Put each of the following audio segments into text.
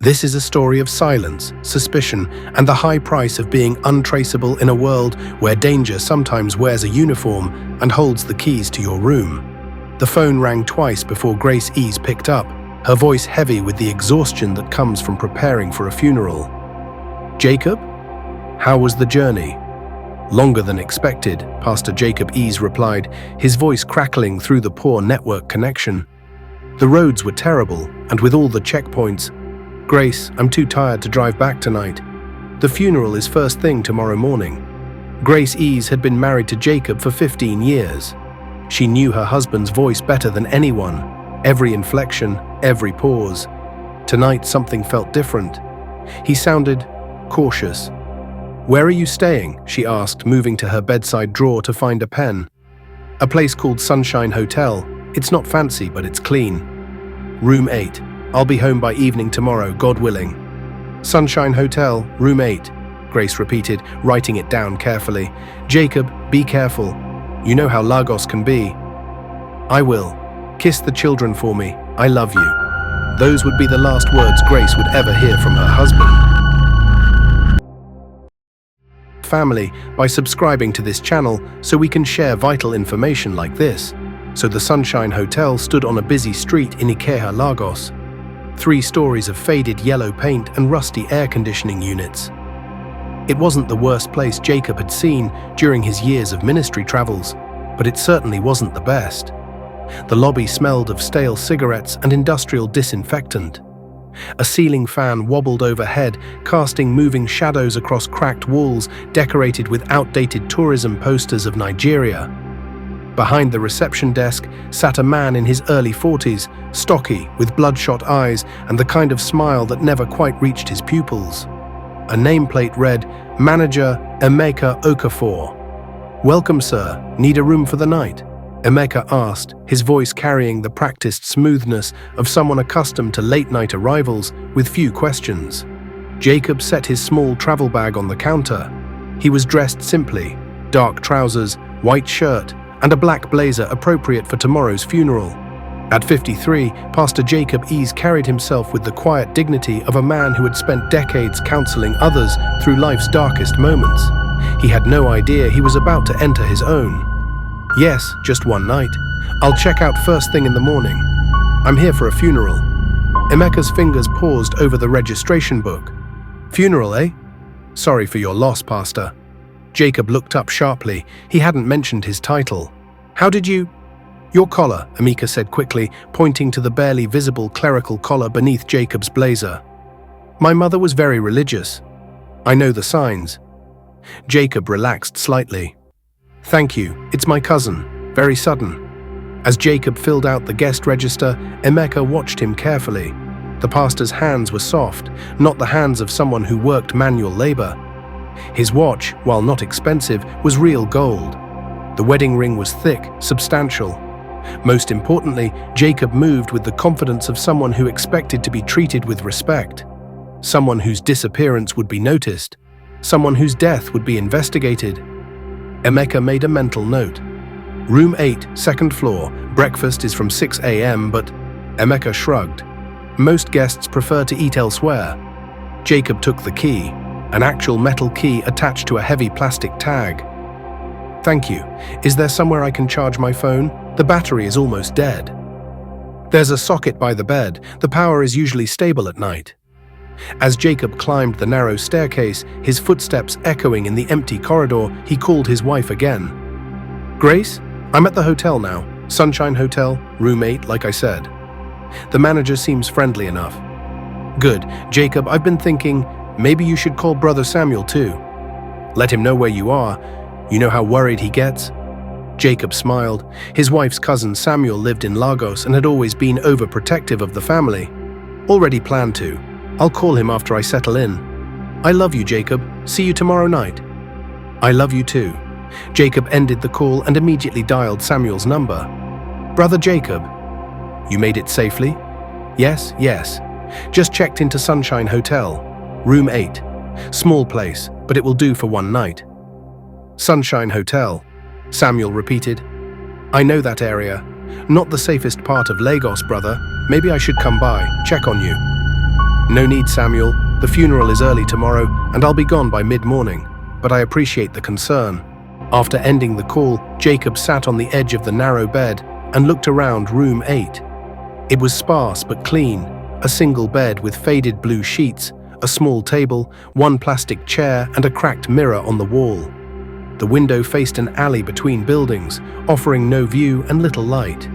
This is a story of silence, suspicion, and the high price of being untraceable in a world where danger sometimes wears a uniform and holds the keys to your room. The phone rang twice before Grace Ease picked up, her voice heavy with the exhaustion that comes from preparing for a funeral. "Jacob? How was the journey?" "Longer than expected," Pastor Jacob Ease replied, his voice crackling through the poor network connection. "The roads were terrible, and with all the checkpoints. Grace, I'm too tired to drive back tonight. The funeral is first thing tomorrow morning." Grace Ease had been married to Jacob for 15 years. She knew her husband's voice better than anyone, every inflection, every pause. Tonight something felt different. He sounded cautious. "Where are you staying?" she asked, moving to her bedside drawer to find a pen. "A place called Sunshine Hotel. It's not fancy, but it's clean." "Room 8. I'll be home by evening tomorrow, God willing." "Sunshine Hotel, room 8, Grace repeated, writing it down carefully. "Jacob, be careful. You know how Lagos can be." "I will. Kiss the children for me. I love you." Those would be the last words Grace would ever hear from her husband. Family by subscribing to this channel so we can share vital information like this. So the Sunshine Hotel stood on a busy street in Ikeja, Lagos. 3 stories of faded yellow paint and rusty air conditioning units. It wasn't the worst place Jacob had seen during his years of ministry travels, but it certainly wasn't the best. The lobby smelled of stale cigarettes and industrial disinfectant. A ceiling fan wobbled overhead, casting moving shadows across cracked walls decorated with outdated tourism posters of Nigeria. Behind the reception desk sat a man in his early 40s, stocky, with bloodshot eyes and the kind of smile that never quite reached his pupils. A nameplate read, "Manager Emeka Okafor." "Welcome, sir. Need a room for the night?" Emeka asked, his voice carrying the practiced smoothness of someone accustomed to late-night arrivals with few questions. Jacob set his small travel bag on the counter. He was dressed simply, dark trousers, white shirt, and a black blazer appropriate for tomorrow's funeral. At 53, Pastor Jacob Ease carried himself with the quiet dignity of a man who had spent decades counseling others through life's darkest moments. He had no idea he was about to enter his own. "Yes, just one night. I'll check out first thing in the morning. I'm here for a funeral." Emeka's fingers paused over the registration book. "Funeral, eh? Sorry for your loss, Pastor." Jacob looked up sharply. He hadn't mentioned his title. "How did you—" "Your collar," Emeka said quickly, pointing to the barely visible clerical collar beneath Jacob's blazer. "My mother was very religious. I know the signs." Jacob relaxed slightly. "Thank you. It's my cousin. Very sudden." As Jacob filled out the guest register, Emeka watched him carefully. The pastor's hands were soft, not the hands of someone who worked manual labor. His watch, while not expensive, was real gold. The wedding ring was thick, substantial. Most importantly, Jacob moved with the confidence of someone who expected to be treated with respect. Someone whose disappearance would be noticed. Someone whose death would be investigated. Emeka made a mental note. "Room 8, second floor. Breakfast is from 6 a.m., but—" Emeka shrugged. "Most guests prefer to eat elsewhere." Jacob took the key, an actual metal key attached to a heavy plastic tag. "Thank you. Is there somewhere I can charge my phone? The battery is almost dead." "There's a socket by the bed. The power is usually stable at night." As Jacob climbed the narrow staircase, his footsteps echoing in the empty corridor, he called his wife again. "Grace, I'm at the hotel now. Sunshine Hotel, room 8, like I said." The manager seems friendly enough. "Good. Jacob, I've been thinking, maybe you should call Brother Samuel too. Let him know where you are. You know how worried he gets?" Jacob smiled. His wife's cousin Samuel lived in Lagos and had always been overprotective of the family. "Already planned to. I'll call him after I settle in." "I love you, Jacob. See you tomorrow night." "I love you too." Jacob ended the call and immediately dialed Samuel's number. "Brother Jacob." "You made it safely?" "Yes. Just checked into Sunshine Hotel. Room 8. Small place, but it will do for one night." "Sunshine Hotel," Samuel repeated. "I know that area. Not the safest part of Lagos, brother. Maybe I should come by, check on you." "No need, Samuel. The funeral is early tomorrow, and I'll be gone by mid-morning, but I appreciate the concern." After ending the call, Jacob sat on the edge of the narrow bed and looked around room 8. It was sparse but clean, a single bed with faded blue sheets, a small table, one plastic chair, and a cracked mirror on the wall. The window faced an alley between buildings, offering no view and little light.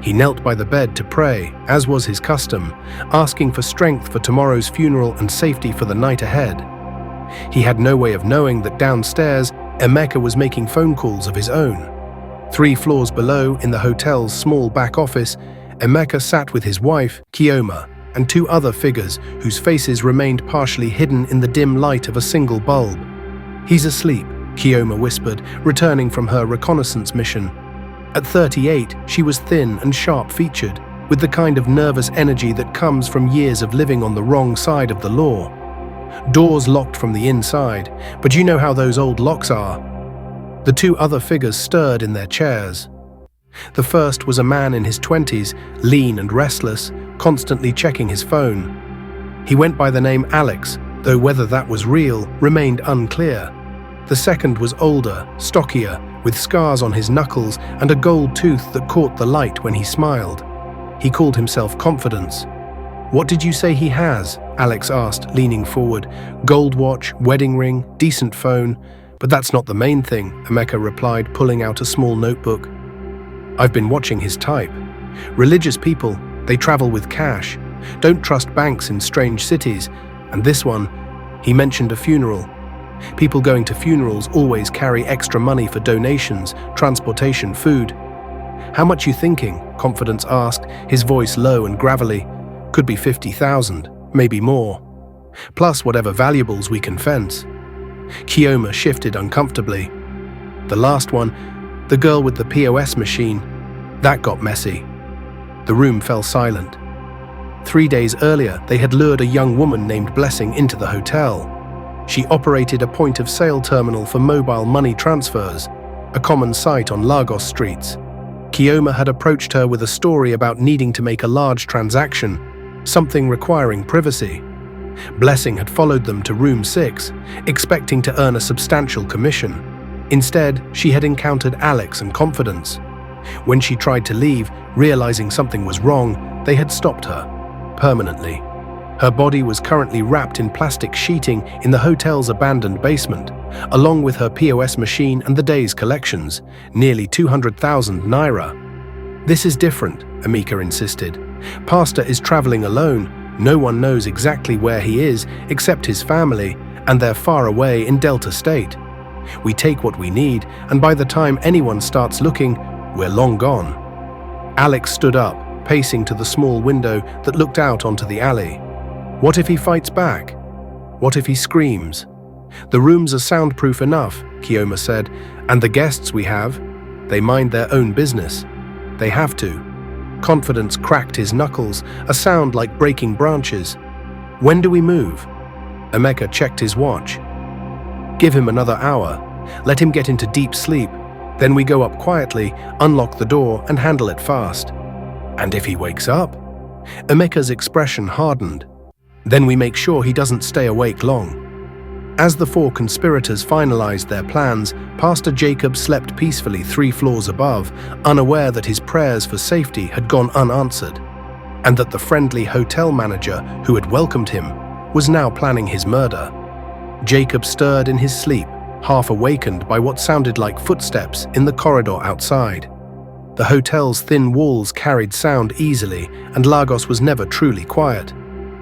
He knelt by the bed to pray, as was his custom, asking for strength for tomorrow's funeral and safety for the night ahead. He had no way of knowing that downstairs, Emeka was making phone calls of his own. 3 floors below, in the hotel's small back office, Emeka sat with his wife, Kioma, and 2 other figures whose faces remained partially hidden in the dim light of a single bulb. "He's asleep," Kioma whispered, returning from her reconnaissance mission. At 38, she was thin and sharp-featured, with the kind of nervous energy that comes from years of living on the wrong side of the law. Doors locked from the inside, but you know how those old locks are. The 2 other figures stirred in their chairs. The first was a man in his 20s, lean and restless, constantly checking his phone. He went by the name Alex, though whether that was real remained unclear. The second was older, stockier, with scars on his knuckles and a gold tooth that caught the light when he smiled. He called himself Confidence. "What did you say he has?" Alex asked, leaning forward. "Gold watch, wedding ring, decent phone. But that's not the main thing," Emeka replied, pulling out a small notebook. "I've been watching his type. Religious people, they travel with cash. Don't trust banks in strange cities. And this one, he mentioned a funeral. People going to funerals always carry extra money for donations, transportation, food." "How much you thinking?" Confidence asked, his voice low and gravelly. "Could be 50,000, maybe more. Plus whatever valuables we can fence." Kioma shifted uncomfortably. "The last one, the girl with the POS machine, that got messy." The room fell silent. 3 days earlier, they had lured a young woman named Blessing into the hotel. She operated a point-of-sale terminal for mobile money transfers, a common sight on Lagos streets. Kioma had approached her with a story about needing to make a large transaction, something requiring privacy. Blessing had followed them to room 6, expecting to earn a substantial commission. Instead, she had encountered Alex and Confidence. When she tried to leave, realizing something was wrong, they had stopped her, permanently. Her body was currently wrapped in plastic sheeting in the hotel's abandoned basement, along with her POS machine and the day's collections, nearly 200,000 naira. "This is different," Emeka insisted. "Pastor is traveling alone. No one knows exactly where he is except his family, and they're far away in Delta State. We take what we need, and by the time anyone starts looking, we're long gone." Alex stood up, pacing to the small window that looked out onto the alley. "What if he fights back? What if he screams?" "The rooms are soundproof enough," Kioma said, "and the guests we have, they mind their own business. They have to." Confidence cracked his knuckles, a sound like breaking branches. "When do we move?" Emeka checked his watch. "Give him another hour. Let him get into deep sleep. Then we go up quietly, unlock the door, and handle it fast." "And if he wakes up?" Emeka's expression hardened. "Then we make sure he doesn't stay awake long." As the 4 conspirators finalized their plans, Pastor Jacob slept peacefully 3 floors above, unaware that his prayers for safety had gone unanswered, and that the friendly hotel manager who had welcomed him was now planning his murder. Jacob stirred in his sleep, half awakened by what sounded like footsteps in the corridor outside. The hotel's thin walls carried sound easily, and Lagos was never truly quiet.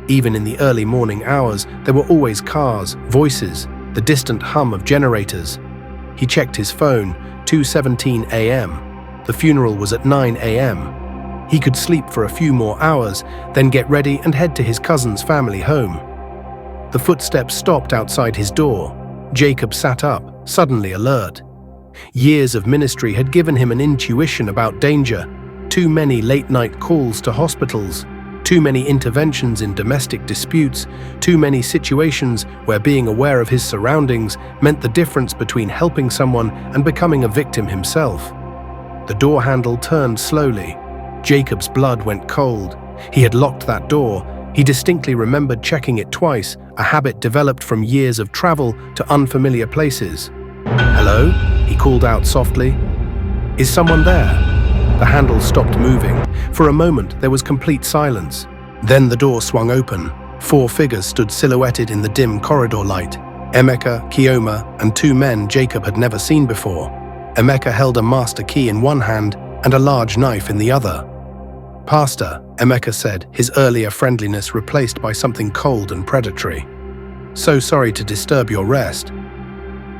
Even in the early morning hours, there were always cars, voices, the distant hum of generators. He checked his phone, 2:17 a.m. The funeral was at 9 a.m. He could sleep for a few more hours, then get ready and head to his cousin's family home. The footsteps stopped outside his door. Jacob sat up, suddenly alert. Years of ministry had given him an intuition about danger. Too many late-night calls to hospitals, too many interventions in domestic disputes, too many situations where being aware of his surroundings meant the difference between helping someone and becoming a victim himself. The door handle turned slowly. Jacob's blood went cold. He had locked that door, He distinctly remembered checking it twice, a habit developed from years of travel to unfamiliar places. "Hello?" he called out softly. "Is someone there?" The handle stopped moving. For a moment, there was complete silence. Then the door swung open. 4 figures stood silhouetted in the dim corridor light. Emeka, Kioma, and 2 men Jacob had never seen before. Emeka held a master key in one hand and a large knife in the other. "Pastor," Emeka said, his earlier friendliness replaced by something cold and predatory. "So sorry to disturb your rest."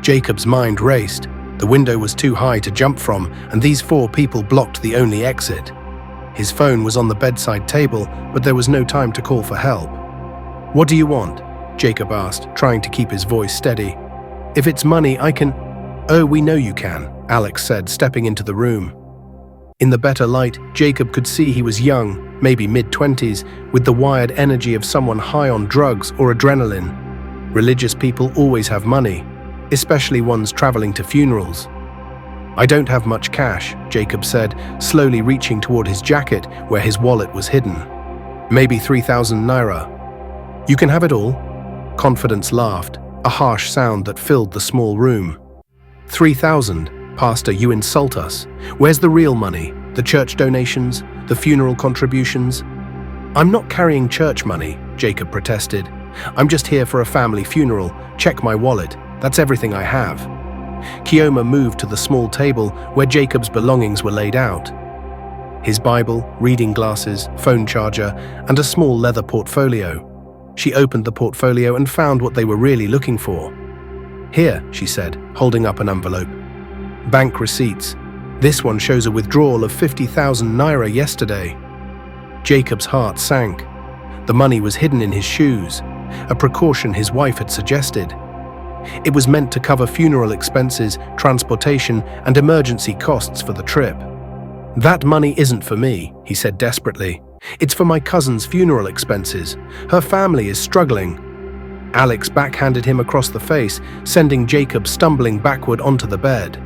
Jacob's mind raced. The window was too high to jump from, and these 4 people blocked the only exit. His phone was on the bedside table, but there was no time to call for help. "What do you want?" Jacob asked, trying to keep his voice steady. "If it's money, I can—" "Oh, we know you can," Alex said, stepping into the room. In the better light, Jacob could see he was young, maybe mid-20s, with the wired energy of someone high on drugs or adrenaline. Religious people always have money, especially ones traveling to funerals. "I don't have much cash," Jacob said, slowly reaching toward his jacket where his wallet was hidden. "Maybe 3,000 naira. "You can have it all." Confidence laughed, a harsh sound that filled the small room. 3,000? Pastor, you insult us. Where's the real money? The church donations? The funeral contributions? "I'm not carrying church money," Jacob protested. "I'm just here for a family funeral. Check my wallet. That's everything I have." Kioma moved to the small table where Jacob's belongings were laid out. His Bible, reading glasses, phone charger, and a small leather portfolio. She opened the portfolio and found what they were really looking for. "Here," she said, holding up an envelope. "Bank receipts. This one shows a withdrawal of 50,000 naira yesterday." Jacob's heart sank. The money was hidden in his shoes, a precaution his wife had suggested. It was meant to cover funeral expenses, transportation, and emergency costs for the trip. "That money isn't for me," he said desperately. "It's for my cousin's funeral expenses. Her family is struggling." Alex backhanded him across the face, sending Jacob stumbling backward onto the bed.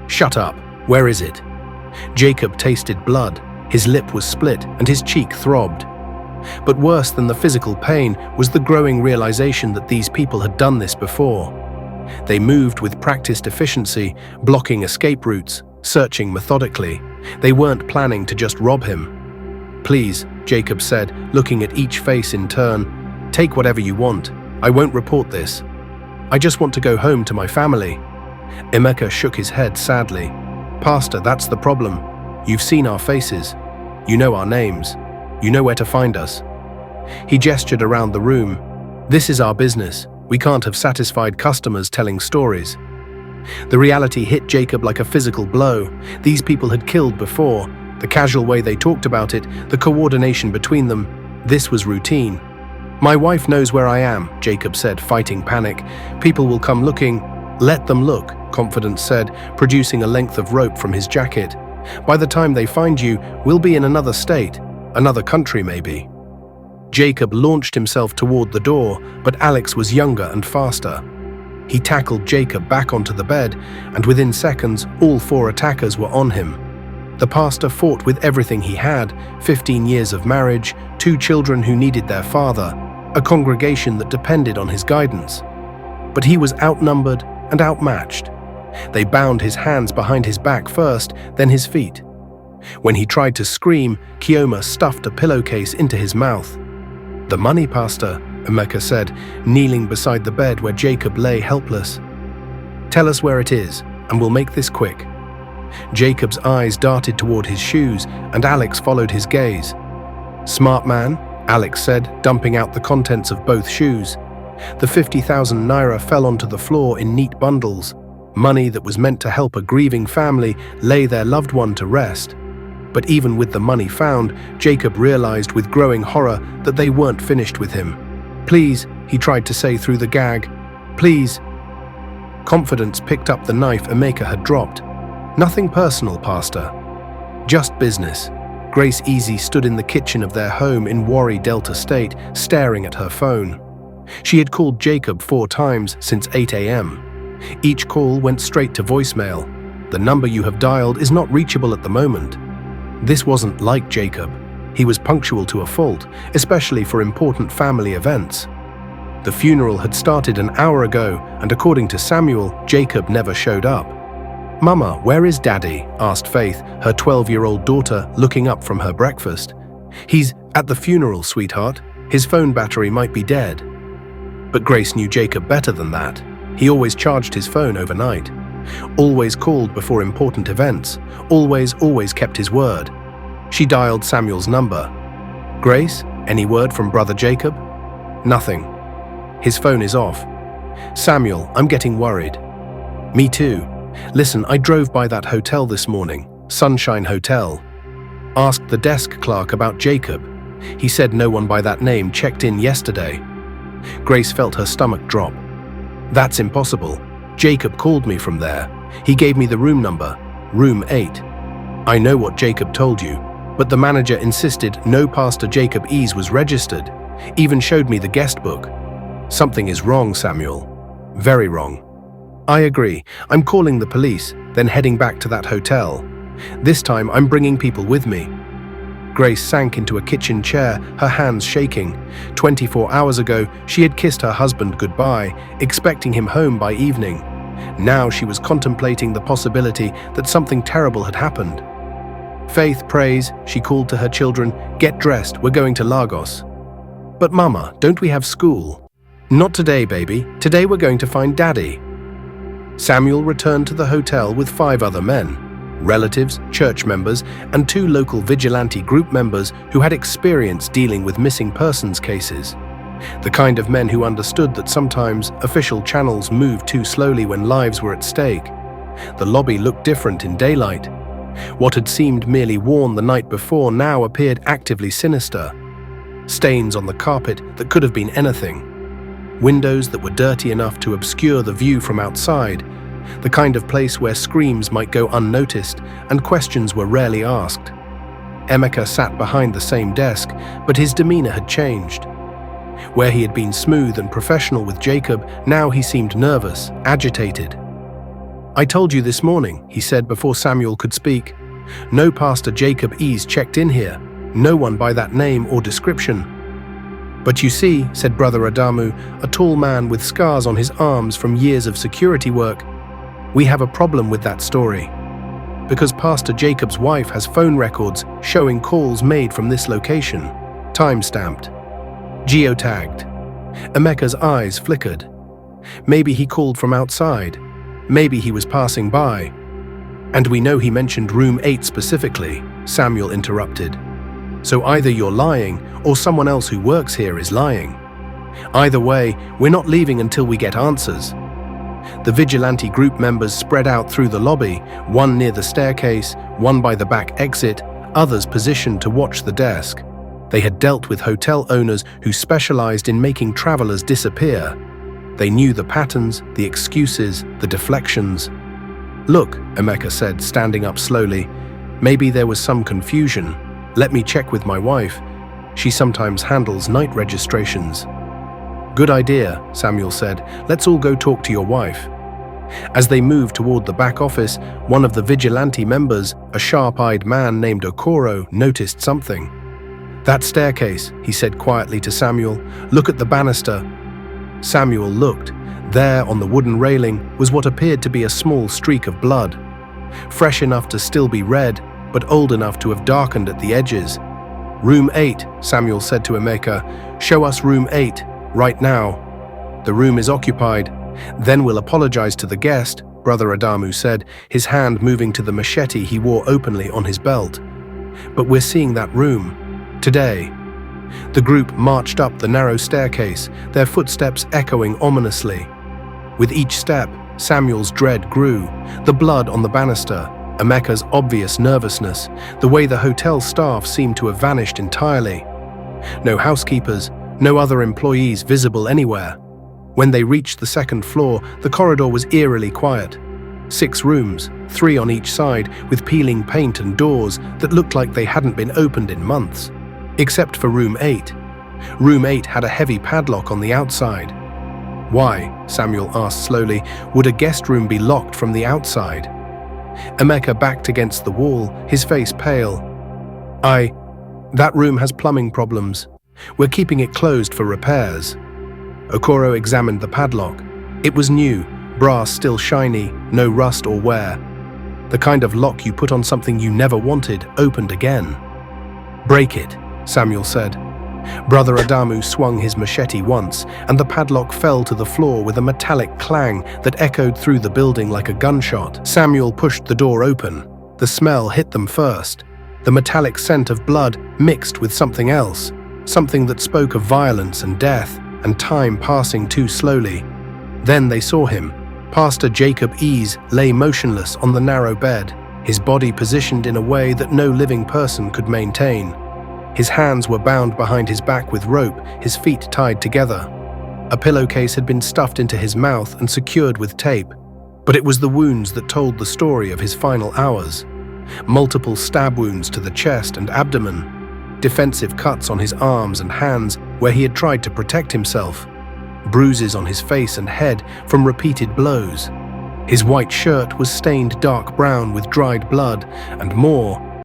"Shut up. Where is it?" Jacob tasted blood. His lip was split and his cheek throbbed. But worse than the physical pain was the growing realization that these people had done this before. They moved with practiced efficiency, blocking escape routes, searching methodically. They weren't planning to just rob him. "Please," Jacob said, looking at each face in turn, "take whatever you want. I won't report this. I just want to go home to my family." Emeka shook his head sadly. "Pastor, that's the problem. You've seen our faces. You know our names. You know where to find us." He gestured around the room. "This is our business. We can't have satisfied customers telling stories." The reality hit Jacob like a physical blow. These people had killed before. The casual way they talked about it, the coordination between them, this was routine. "My wife knows where I am," Jacob said, fighting panic. "People will come looking." "Let them look," Confidence said, producing a length of rope from his jacket. "By the time they find you, we'll be in another state. Another country, maybe." Jacob launched himself toward the door, but Alex was younger and faster. He tackled Jacob back onto the bed, and within seconds, all 4 attackers were on him. The pastor fought with everything he had: 15 years of marriage, 2 children who needed their father, a congregation that depended on his guidance. But he was outnumbered and outmatched. They bound his hands behind his back first, then his feet. When he tried to scream, Kioma stuffed a pillowcase into his mouth. "The money, Pastor," Emeka said, kneeling beside the bed where Jacob lay helpless. "Tell us where it is, and we'll make this quick." Jacob's eyes darted toward his shoes, and Alex followed his gaze. "Smart man," Alex said, dumping out the contents of both shoes. The 50,000 naira fell onto the floor in neat bundles. Money that was meant to help a grieving family lay their loved one to rest. But even with the money found, Jacob realized with growing horror that they weren't finished with him. "Please," he tried to say through the gag. "Please." Confidence picked up the knife Emeka had dropped. "Nothing personal, Pastor. Just business." Grace Easy stood in the kitchen of their home in Warri, Delta State, staring at her phone. She had called Jacob 4 times since 8 a.m. Each call went straight to voicemail. "The number you have dialed is not reachable at the moment." This wasn't like Jacob. He was punctual to a fault, especially for important family events. The funeral had started an hour ago, and according to Samuel, Jacob never showed up. "Mama, where is Daddy?" asked Faith, her 12-year-old daughter, looking up from her breakfast. "He's at the funeral, sweetheart. His phone battery might be dead." But Grace knew Jacob better than that. He always charged his phone overnight, always called before important events, always kept his word. She dialed Samuel's number. "Grace, any word from brother Jacob?" "Nothing. His phone is off." "Samuel, I'm getting worried." "Me too. Listen, I drove by that hotel this morning, Sunshine Hotel. Asked the desk clerk about Jacob. He said no one by that name checked in yesterday." Grace felt her stomach drop. "That's impossible. Jacob called me from there. He gave me the room number, room 8. I know what Jacob told you, but the manager insisted no Pastor Jacob Ease was registered, even showed me the guest book. Something is wrong, Samuel. Very wrong." "I agree. I'm calling the police, then heading back to that hotel. This time I'm bringing people with me." Grace sank into a kitchen chair, her hands shaking. 24 hours ago, she had kissed her husband goodbye, expecting him home by evening. Now she was contemplating the possibility that something terrible had happened. "Faith, praise," she called to her children. "Get dressed, we're going to Lagos." "But Mama, don't we have school?" "Not today, baby. Today we're going to find Daddy." Samuel returned to the hotel with 5 other men, relatives, church members, and 2 local vigilante group members who had experience dealing with missing persons cases. The kind of men who understood that sometimes official channels moved too slowly when lives were at stake. The lobby looked different in daylight. What had seemed merely worn the night before now appeared actively sinister. Stains on the carpet that could have been anything. Windows that were dirty enough to obscure the view from outside. The kind of place where screams might go unnoticed and questions were rarely asked. Emeka sat behind the same desk, but his demeanor had changed. Where he had been smooth and professional with Jacob, now he seemed nervous, agitated. "I told you this morning," he said before Samuel could speak. "No Pastor Jacob Ease checked in here. No one by that name or description." "But you see," said Brother Adamu, a tall man with scars on his arms from years of security work, "we have a problem with that story. Because Pastor Jacob's wife has phone records showing calls made from this location, time-stamped, geotagged." Emeka's eyes flickered. Maybe he called from outside. Maybe he was passing by. "And we know he mentioned room 8 specifically," Samuel interrupted. "So either you're lying or someone else who works here is lying. Either way, we're not leaving until we get answers." The vigilante group members spread out through the lobby, one near the staircase, one by the back exit, others positioned to watch the desk. They had dealt with hotel owners who specialized in making travelers disappear. They knew the patterns, the excuses, the deflections. "Look," Emeka said, standing up slowly. "Maybe there was some confusion. Let me check with my wife. She sometimes handles night registrations." "Good idea," Samuel said. "Let's all go talk to your wife." As they moved toward the back office, one of the vigilante members, a sharp-eyed man named Okoro, noticed something. "That staircase," he said quietly to Samuel. "Look at the banister." Samuel looked. There, on the wooden railing, was what appeared to be a small streak of blood. Fresh enough to still be red, but old enough to have darkened at the edges. "Room 8, Samuel said to Emeka. "Show us room 8, right now." "The room is occupied. Then we'll apologize to the guest," Brother Adamu said, his hand moving to the machete he wore openly on his belt. "But we're seeing that room. Today." The group marched up the narrow staircase, their footsteps echoing ominously. With each step, Samuel's dread grew. The blood on the banister, Emeka's obvious nervousness, the way the hotel staff seemed to have vanished entirely. No housekeepers, no other employees visible anywhere. When they reached the second floor, the corridor was eerily quiet. 6 rooms, 3 on each side, with peeling paint and doors that looked like they hadn't been opened in months. Except for room 8. Room 8 had a heavy padlock on the outside. "Why," Samuel asked slowly, "would a guest room be locked from the outside?" Emeka backed against the wall, his face pale. That room has plumbing problems. We're keeping it closed for repairs. Okoro examined the padlock. It was new, brass still shiny, no rust or wear. The kind of lock you put on something you never wanted opened again. "Break it," Samuel said. Brother Adamu swung his machete once, and the padlock fell to the floor with a metallic clang that echoed through the building like a gunshot. Samuel pushed the door open. The smell hit them first. The metallic scent of blood mixed with something else, something that spoke of violence and death, and time passing too slowly. Then they saw him. Pastor Jacob Ease lay motionless on the narrow bed, his body positioned in a way that no living person could maintain. His hands were bound behind his back with rope, his feet tied together. A pillowcase had been stuffed into his mouth and secured with tape, but it was the wounds that told the story of his final hours. Multiple stab wounds to the chest and abdomen, defensive cuts on his arms and hands where he had tried to protect himself, bruises on his face and head from repeated blows. His white shirt was stained dark brown with dried blood, and more,